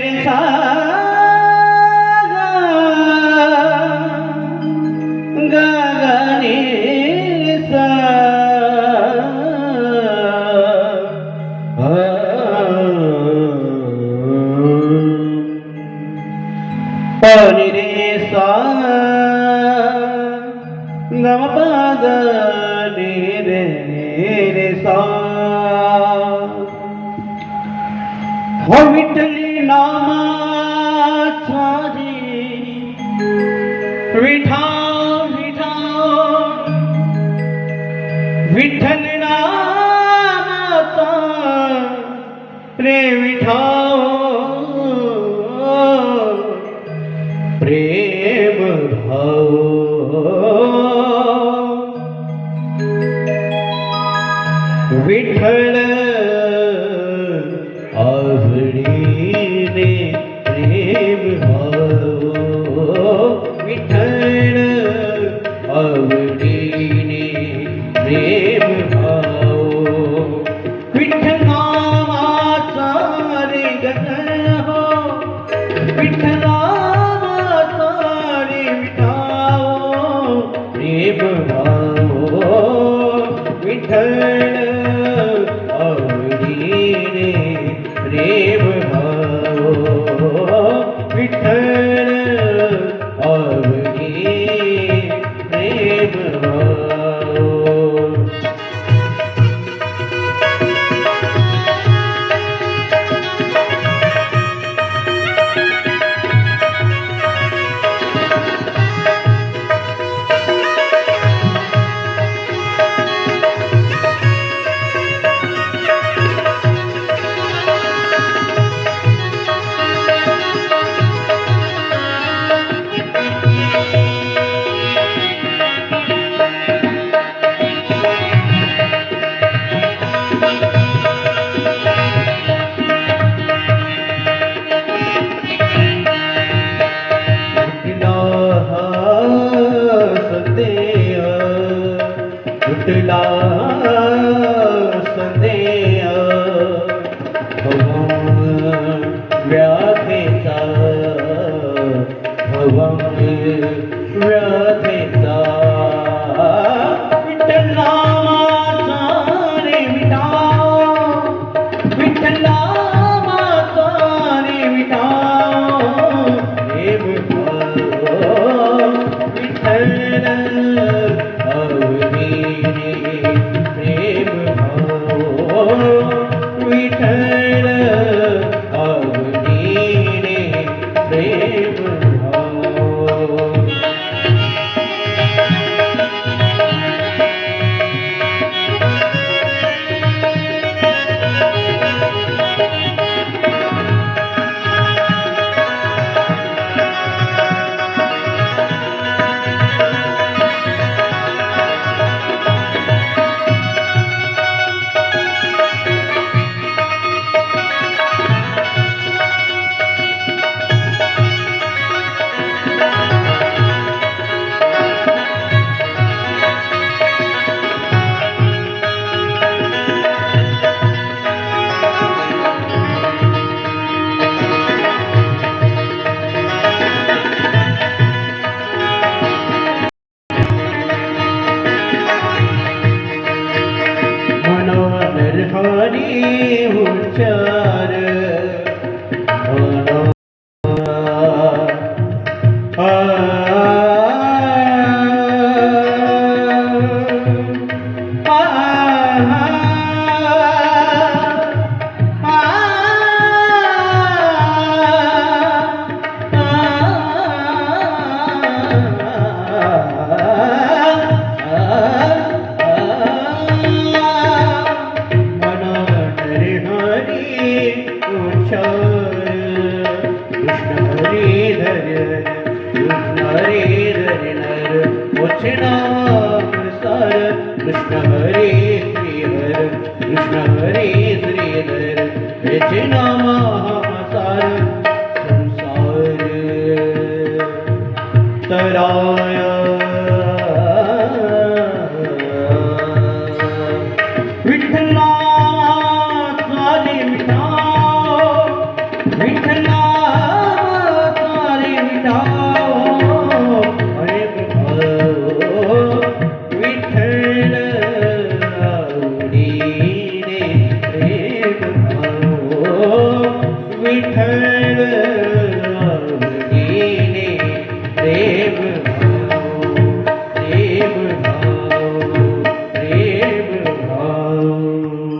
रे सा गा गा रे सा रे सा ग म प ग रे सा हो विठ्ठली नामाचा रे विठा विठा विठ्ठल नामाचा रे विठा प्रेम भाव विठ्ठल आवडीने प्रेम भाव विठ्ठल आवडीने प्रेम भाव विठ्ठल नामाचा रे गण हो विठ्ठल प्रेम भाव विठ्ठल आवडीने प्रेम भाव विठ्ठल आवडीने प्रेम भाव तुटला संदेह भवं व्याधेचा भवं व्याधेचा विठ्ठल नामाचा रे विठाव विठ्ठल नामाचा रे विठाव प्रेम भाव विठ्ठल प्रेम भाव विठ्ठल आवडीने प्रेम भाव हरी उच्चार कृष्ण हरे श्रीहर कृष्ण हरे श्रीधर हेचे नामा सार संसार तरा